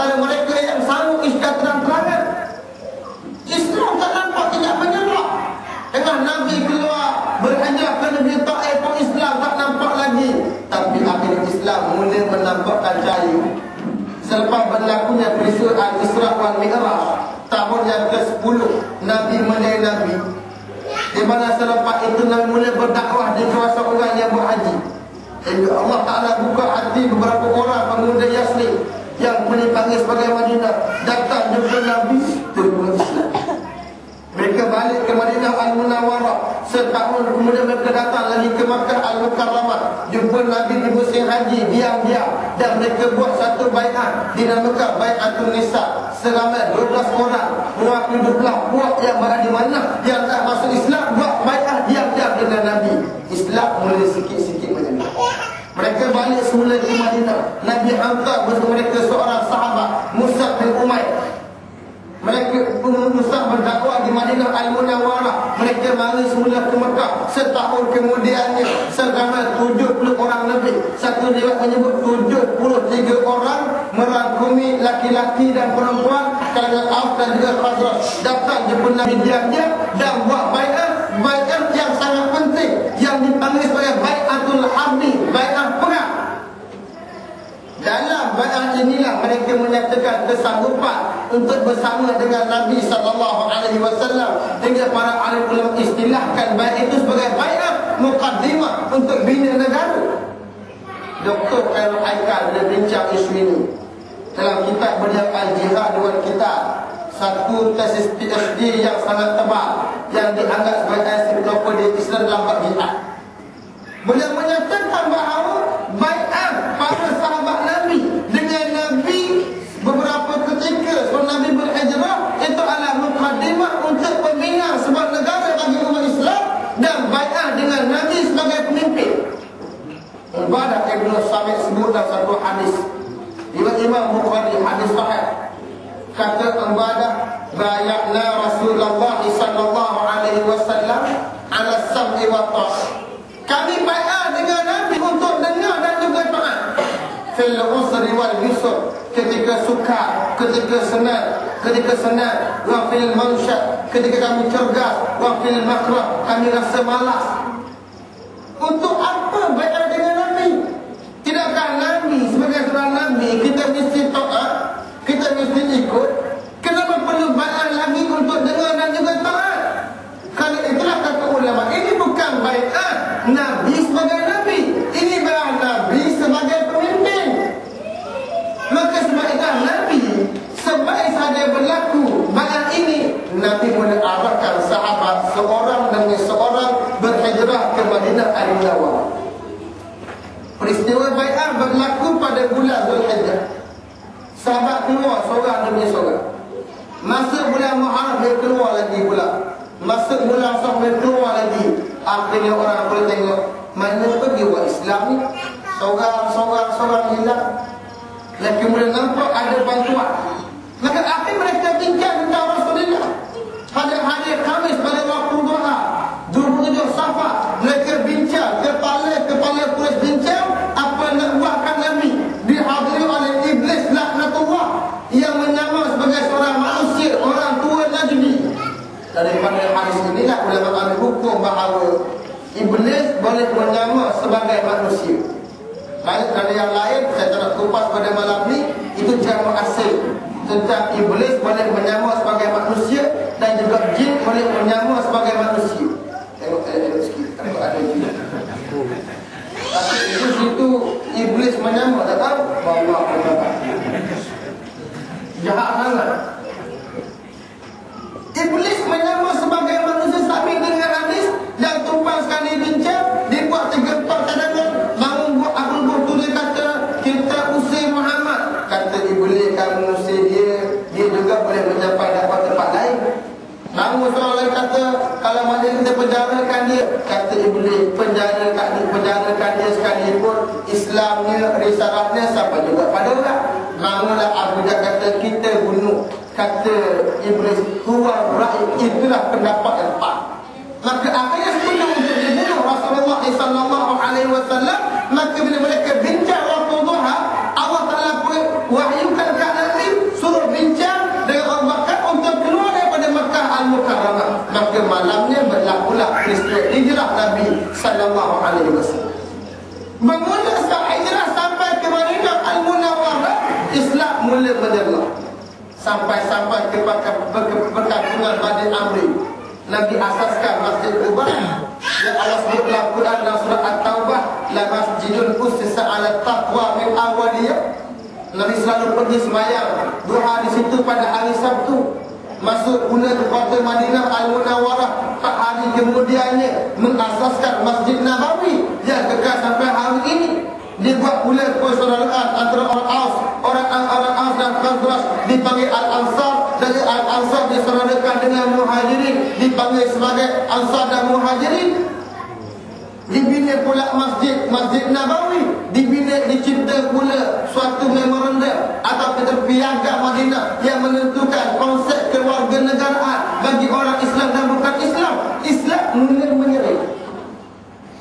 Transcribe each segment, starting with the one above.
antara mereka yang sanggup isytihad terang-terangan. Islam tak nampak tidak menyerah. Dengan Nabi keluar berhijrah ke negeri Taif pun Islam tak nampak lagi. Tapi akhirnya Islam mula menampakkan cahaya. Selepas berlakunya peristiwa Al-Isra' wal Mi'raj tahun yang ke-10 Nabi menjadi Nabi, di mana selepas itu Nabi mula berdakwah di kawasan orang yang berhaji. Hingga Allah Ta'ala buka hati beberapa orang pemuda Yasrib yang dipanggil sebagai Madinah datang jumpa Nabi terima Islam. Mereka balik ke Madinah Al-Munawwarah. Setahun kemudian mereka datang lagi ke Makkah Al-Mukarramah, jumpa Nabi di musim haji diam-diam, dan mereka buat satu baiat dinamakan Baiatul Nisa. Selama 12 orang mewakili 12 puak yang berada di mana yang tak masuk Islam buat baiat diam-diam dengan Nabi. Islam mula sikit-sikit menyebar. Mereka balik semula ke Madinah. Nabi hantar bersama mereka seorang sahabat, Mus'ab bin Umair. Mereka Mus'ab berdakwah di Madinah Al-Munawwarah. Mereka mari semula ke Mekah. Setahun kemudiannya seramai 70 orang lebih. Satu riwayat menyebut 73 orang merangkumi laki-laki dan perempuan kalangan Aus dan juga Khazraj datang jumpa Nabi diam-diam dan buat baiat yang sangat penting yang dipanggil sebagai Baiatul Harbi, baiat perang. Dalam baiat inilah mereka menyatakan kesanggupan untuk bersama dengan Nabi SAW. Dengan para alim ulama istilahkan baiat itu sebagai baiat muqaddimah untuk bina negara. Dr. Khairul Haikal dia bincang isu ini dalam kitab beliau Al-Jihad wal Kitab, satu tesis PhD yang sangat tebal yang dianggap sebagai ensiklopedia Islam dalam bab jihad. Beliau menyatakan bahawa baiat para sahabat Nabi dengan Nabi beberapa ketika sebelum Nabi berhijrah itu adalah muqaddimah untuk pembinaan sebuah negara bagi umat Islam, dan baiat dengan Nabi sebagai pemimpin. Ibadah Ibn Samit sebut dalam satu hadis riwayat Imam Bukhari, hadis sahih, kata ibadah bayatna Rasulullah sallallahu alaihi wasallam ala sam'i wa ta'ah. Kami baiat dengan Nabi untuk dengar dan juga taat. Fil usri wal yusr, ketika sukar, ketika senang, wa fil mansyat, ketika kami cergas, wa fil makrah, kami rasa malas. Untuk apa baiat dengan Nabi? Tidakkah Nabi sebagai seorang Nabi kita mesti taat, kita mesti ikut? Kenapa perlu baiat lagi untuk dengar dan juga taat? Kalau itulah kata ulama, ini bukan baiat Nabi sebagai Nabi, ini baiat Nabi sebagai pemimpin. Maka sebab itu Nabi sebaik sahaja berlaku baiat ini, Nabi mengarahkan sahabat seorang demi seorang berhijrah ke Madinah Al-Munawwarah. Peristiwa baiat berlaku pada bulan Zulhijjah. Sahabat keluar seorang demi seorang. Masuk bulan Muharram dia keluar lagi pula. Masuk bulan Safar keluar lagi. Akhirnya orang boleh tengok mana pergi orang Islam ni. Seorang hilang. Dan kemudian nampak ada bantuan. Maka akhir mereka bincang tentang Rasulullah. Pada hari Khamis pada waktu duha 27 Safar, mereka bincang, kepala Quraisy bincang apa nak buatkan Nabi. Dihadiri oleh iblis laknatullah yang menyamar sebagai seorang manusia, orang tua Najdi. Daripada hadis inilah ulama ahli hukum bahawa iblis boleh menyamar sebagai manusia. Baik dari yang lain saya tak nak kupas pada malam ni, itu jamak asal tentang iblis boleh menyamar sebagai manusia dan juga jin boleh menyamar sebagai manusia. Tengok sikit, tengok ada jin. Tapi itu iblis menyamar, tak tahu Allah Allah. Jahat sangat. Iblis menyamar sebagai manusia sambil dengan hadis yang tumpang sekali bincang, dibuat 3-4 cadangan, bangun buat Abdul Qurtubi kata kita usir Muhammad. Kata iblis kamu usir dia juga boleh mencapai dapat tempat lain. Bangun seorang lain kata kalau mana kita penjarakan dia, kata iblis penjarakan dia sekalipun Islamnya, risalahnya sampai juga pada orang. Bangunlah Abu Dhar kata kita bunuh. Kata iblis huwa ra'i, itulah pendapat yang tepat. Maka akhirnya setuju untuk dibunuh Rasulullah SAW. Maka bila mereka bincang waktu duha, Allah Ta'ala wahyukan ke Nabi Islam mula menyerlah. Sampai-sampai ke perkampungan Bani Amri, Nabi asaskan Masjid Quba yang Allah sebut dalam Quran dalam surah At-Taubah, la masjidun ussisa 'ala taqwa min awwaliyah. Nabi selalu pergi sembahyang duha di situ pada hari Sabtu. Masuk pula ke kota Madinah Al-Munawwarah, 4 hari kemudiannya mengasaskan Masjid Nabawi yang kekal sampai hari ini. Dibuat pula persaudaraan antara orang Aus, orang Aus dan Khazraj dipanggil Al-Ansar. Dari Al-Ansar disaudarakan dengan Muhajirin dipanggil sebagai Ansar dan Muhajirin. Dibina pula Masjid Nabawi, dicipta pula suatu memorandum atau piagam Madinah yang menentukan konsep kewarganegaraan bagi orang Islam dan bukan Islam. Islam mula menyerah.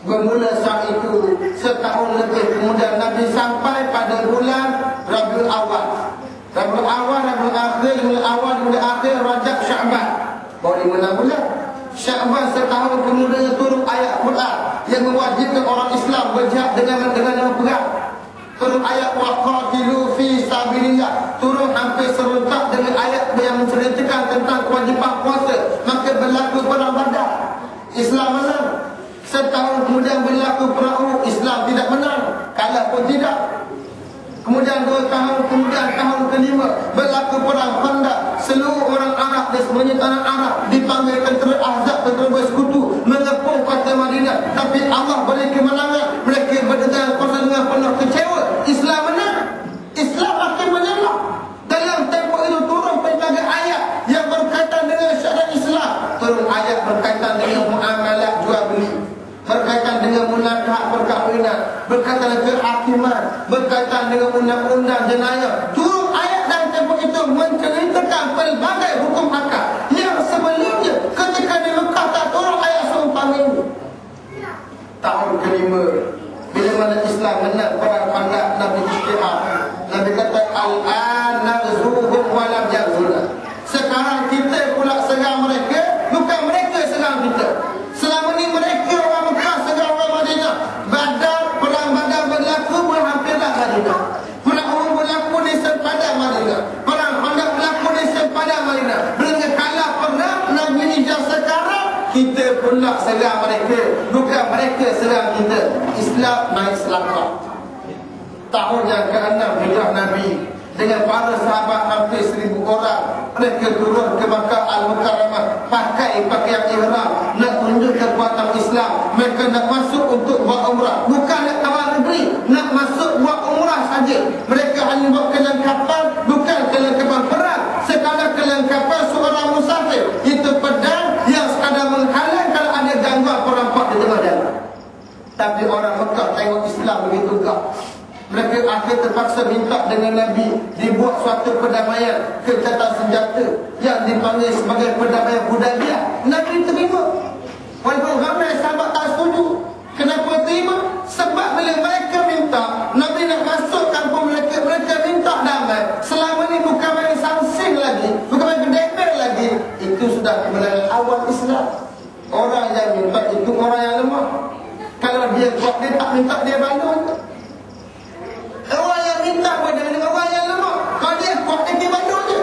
Bermula saat itu setahun lebih kemudian Nabi sampai pada bulan Rabiul Awal. Rabiul Akhir, Rajab, Sya'ban. Baru 5 bulan. Sya'ban setahun kemudian turun ayat Quran yang mewajibkan orang Islam berjihad dengan perang. Turun ayat waqatilu fi sabilillah. Turun hampir serentak dengan ayat yang menceritakan tentang kewajipan puasa. Maka berlaku perang Badar. Islam menang. Setahun kemudian berlaku perang Uhud, Islam tidak menang, kalah pun tidak. Kemudian 2 tahun kemudian, tahun kelima berlaku perang Khandaq. Seluruh orang Arab di semuanya tanah Arab dipanggil tentera Ahzab, tentera bersekutu mengepung kota Madinah. Tapi Allah beri kemenangan. Mereka berdengar kuasa dengan penuh kecewa. Islam menang. Islam akan menyerah. Dalam tempoh itu turun pelbagai ayat yang berkaitan dengan syariat Islam. Turun ayat berkaitan dengan muamalah jual beli, berkaitan dengan munakahat perkahwinan, berkaitan dengan kehakiman, berkaitan dengan undang-undang jenayah. Turun ayat dalam tempoh itu menceritakan pelbagai hukum akad yang sebelumnya ketika di Mekah tak turun ayat seumpama ini. Tahun kelima, bila mana Islam menang perang Khandaq, Nabi istihad. Nabi kata al-an naghzuhum wa lam yaghzuna. Sekarang kita pula serang mereka, bukan mereka serang kita. Selama ni mereka orang Mekah serang orang Madinah. Perang Badar berlaku berhampirlah Madinah. Perang Uhud berlaku di sempadan Madinah. Perang Khandaq berlaku di sempadan Madinah. Bila kalah perang, Nabi ijazah sekarang kita pula serang mereka, bukan mereka serang kita. Islam naik selangkah. Tahun yang ke-6 hijrah Nabi dengan para sahabat hampir 1000 orang, mereka turun ke Makkah Al-Mukarramah pakai pakaian ihram nak tunjuk kekuatan Islam. Mereka nak masuk untuk buat umrah, bukan nak tawaf negeri, nak masuk buat umrah saja. Mereka hanya buat kelengkapan, bukan kelengkapan perang. Sekadar kelengkapan seorang musafir, itu pedang yang sekadar menghalang kalau ada gangguan perampok di tengah jalan. Tapi orang Mekah tengok Islam begitu gak. Mereka akhir terpaksa minta dengan Nabi dibuat suatu perdamaian gencatan senjata yang dipanggil sebagai perdamaian Hudaybiyah. Nabi terima. Walaupun ramai sahabat tak setuju. Kenapa terima? Sebab bila mereka minta, Nabi nak masuk kampung mereka, mereka minta damai. Selama ni bukan main sangsing lagi, bukan main gedebel lagi. Itu sudah kebenaran awal Islam. Orang yang minta itu orang yang lemah. Kalau dia kuat, dia tak minta, dia bantu. Orang yang minta pada dengan orang yang lemah. Kalau dia kuat, dia bantu je.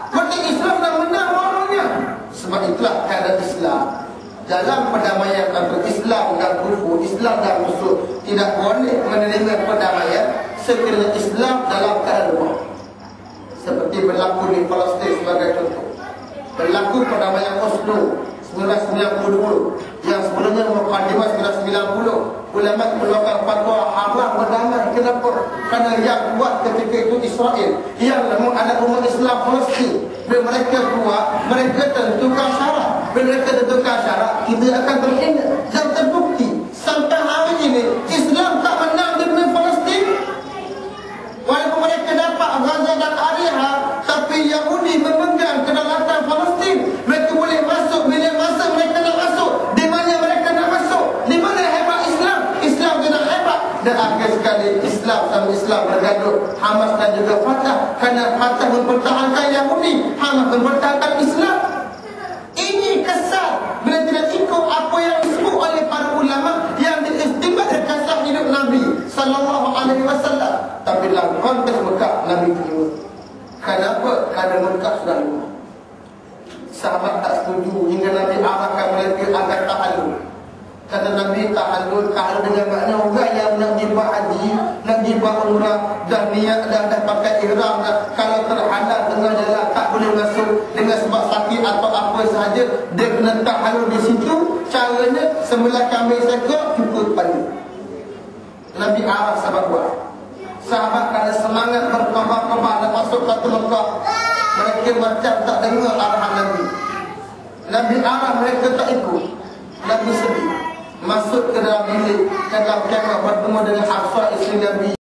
Berarti Islam dah menang orangnya. Sebab itulah keadaan Islam. Dalam perdamaian antara Islam dan kufur, Islam dan musuh, tidak boleh menerima perdamaian sekiranya Islam dalam keadaan lemah. Seperti berlaku di Palestin sebagai contoh. Berlaku perdamaian Oslo 1990 yang sebelumnya mukadimah 1990. Ulama mengeluarkan fatwa haram berdamai. Kenapa? Kerana yang kuat ketika itu Israel, yang ada umat Islam Palestin. Bila mereka kuat, mereka tentukan syarat. Bila mereka tentukan syarat, kita akan terhina. Dan terbukti sampai hari ini Islam tak menang di negeri Palestin. Walaupun mereka dapat Gaza dan Ariha, tapi Yahudi memegang kedaulatan Palestin. Mereka boleh masuk bila masa mereka nak masuk. Di mana mereka nak masuk? Di mana hebat Islam? Islam tidak hebat. Dan akhir sekali Islam sama Islam bergaduh, Hamas dan juga Fatah. Kerana Fatah mempertahankan Yahudi, Hamas mempertahankan Islam. Ini kesal bila tidak ikut apa yang disebut oleh para ulama yang diistimbat dari kisah hidup Nabi sallallahu alaihi wasallam. Tapi dalam konteks Mekah, Nabi terima. Kenapa? Kerana Mekah sudah luar. Sahabat tak setuju hingga Nabi arahkan mereka agar tahallul. Kata Nabi, tahallul dengan makna orang yang nak pergi buat haji, nak pergi buat umrah, dah niat dah pakai ihram dah. Kalau terhalang tengah jalan tak boleh masuk dengan sebab sakit atau apa sahaja, dia kena tahallul di situ. Caranya sebelah kambing sekor cukup padu. Nabi arah sahabat buat. Sahabat kerana semangat berkobar-kobar dan masuk ke Mekah, mereka macam tak dengar arahan Nabi. Nabi arah, mereka tak ikut. Nabi sedih, masuk ke dalam bilik, ke dalam kamar bertemu dengan Hafsah isteri Nabi.